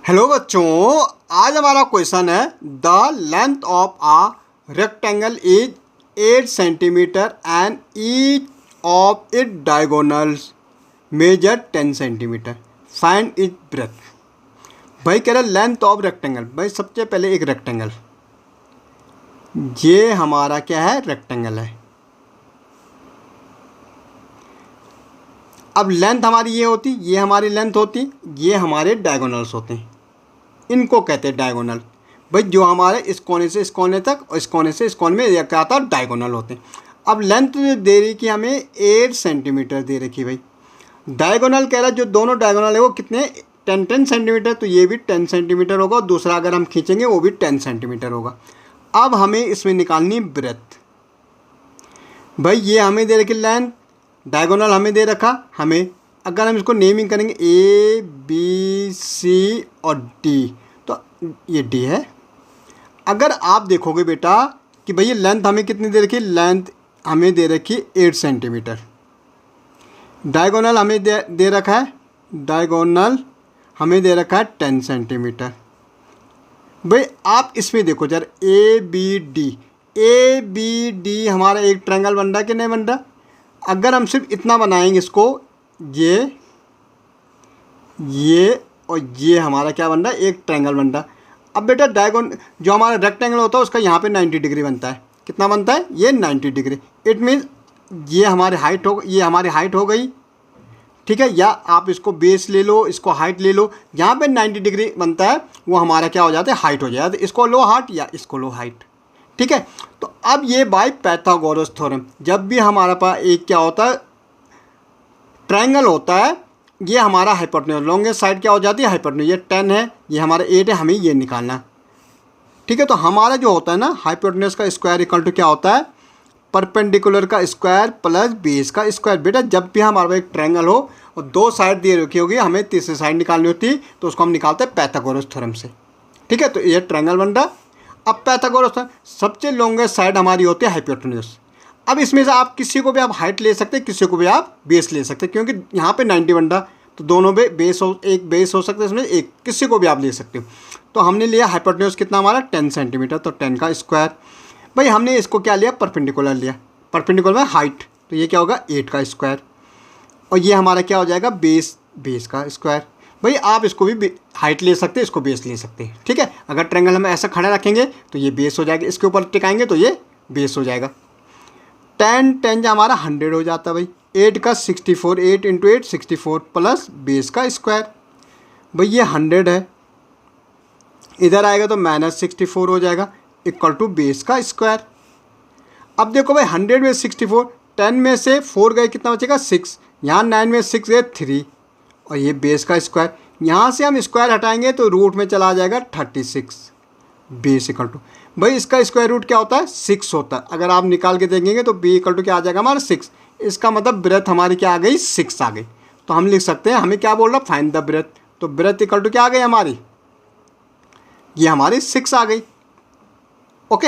Hello बच्चों, आज हमारा क्वेश्चन है the length of a rectangle is 8 centimetre and each of it diagonals measure 10 centimetre. Find it breadth. भाई कह रहा लेंथ ऑफ रेक्टेंगल। भाई सबसे पहले एक रेक्टेंगल, ये हमारा क्या है, रेक्टेंगल है। अब लेंथ हमारी ये होती, ये हमारी लेंथ होती, ये हमारे डायगोनल्स होते हैं, इनको कहते हैं डायगोनल। भाई जो हमारे इस कोने से इस कोने तक और इस कोने से इस कोने में ये क्या आता है, डायगोनल होते हैं। अब लेंथ दे रही कि हमें 8 सेंटीमीटर दे रखी। भाई डायगोनल कह रहा है जो दोनों डायगोनल है वो कितने, 10 सेंटीमीटर, तो ये भी 10 सेंटीमीटर होगा और दूसरा अगर हम खींचेंगे वो भी 10 सेंटीमीटर होगा। अब हमें इसमें निकालनी ब्रेथ। भाई ये हमें दे रखी लेंथ, डायगोनल हमें दे रखा, हमें अगर हम इसको नेमिंग करेंगे ए बी सी और डी, तो ये डी है। अगर आप देखोगे बेटा कि भाई ये लेंथ हमें कितनी दे रखी, लेंथ हमें दे रखी 8 सेंटीमीटर, डायगोनल हमें दे रखा है, डायगोनल हमें दे रखा है 10 सेंटीमीटर। भाई आप इसमें देखो जरा, ए बी डी हमारा एक ट्रायंगल बन रहा है कि नहीं बन रहा। अगर हम सिर्फ इतना बनाएंगे इसको, ये और ये हमारा क्या बन रहा है, एक ट्रायंगल बन रहा है। अब बेटा जो हमारा रेक्टेंगल होता है उसका यहाँ पे 90 डिग्री बनता है। कितना बनता है, ये 90 डिग्री। इट मीन्स ये हमारी हाइट हो, ये हमारी हाइट हो गई, ठीक है। या आप इसको बेस ले लो, इसको हाइट ले लो, यहाँ पे 90 डिग्री बनता है वो हमारा क्या हो जाता है, हाइट हो जाता है। इसको लो हाइट या इसको लो हाइट, ठीक है। तो अब ये बाय पाइथागोरस थ्योरम, जब भी हमारे पास एक क्या होता है, ट्रायंगल होता है, ये हमारा हाइपोटेन्यूज, लॉन्गेस्ट साइड क्या हो जाती है, हाइपोटेन्यूज। ये 10 है, ये हमारा 8 है, हमें ये निकालना, ठीक है। तो हमारा जो होता है ना, हाइपोटेन्यूज का स्क्वायर इक्वल टू क्या होता है, परपेंडिकुलर का स्क्वायर प्लस बेस का स्क्वायर। बेटा जब भी हमारा एक ट्रायंगल हो और दो साइड दिए रखी होगी, हमें तीसरी साइड निकालनी होती है, तो उसको हम निकालते हैं पाइथागोरस थ्योरम से, ठीक है। तो ये ट्रायंगल बन रहा। अब पाइथागोरस सबसे लॉन्गेस्ट साइड हमारी होती है हाइपोटेन्यूज। अब इसमें से आप किसी को भी आप हाइट ले सकते हैं, किसी को भी आप बेस ले सकते हैं, क्योंकि यहाँ पे 90 बन रहा, तो दोनों में बेस हो, एक बेस हो सकता है, इसमें एक किसी को भी आप ले सकते हो। तो हमने लिया हाइपोटेन्यूज कितना हमारा 10 सेंटीमीटर, तो 10 का स्क्वायर। भाई हमने इसको क्या लिया, परपेंडिकुलर लिया, परपेंडिकुलर में हाइट, तो ये क्या होगा 8 का स्क्वायर, और ये हमारा क्या हो जाएगा, बेस का स्क्वायर। भाई आप इसको भी हाइट ले सकते हैं, इसको बेस ले सकते हैं, ठीक है। अगर ट्रायंगल हम ऐसा खड़ा रखेंगे तो ये बेस हो जाएगा, इसके ऊपर टिकाएंगे तो ये बेस हो जाएगा। 10 जो हमारा 100 हो जाता है। भाई 8 का 64, 8 इंटू 8 64 प्लस बेस का स्क्वायर। भाई ये 100 है, इधर आएगा तो -64 हो जाएगा, इक्वल टू बेस का स्क्वायर। अब देखो भाई 100 में 64, 10 में से 4 गए, कितना बचेगा 6, यहाँ 9 में 6 गए 3, और ये बेस का स्क्वायर। यहाँ से हम स्क्वायर हटाएंगे तो रूट में चला जाएगा 36, बेस इक्वल टू, भाई इसका स्क्वायर रूट क्या होता है, 6 होता है। अगर आप निकाल के देखेंगे तो बी इक्वल टू क्या आ जाएगा हमारा 6। इसका मतलब ब्रेथ हमारी क्या आ गई, 6 आ गई। तो हम लिख सकते हैं, हमें क्या बोल रहा, फाइंड द ब्रेथ। तो ब्रेथ इक्वल टू क्या आ गई हमारी, ये हमारी 6 आ गई, ओके।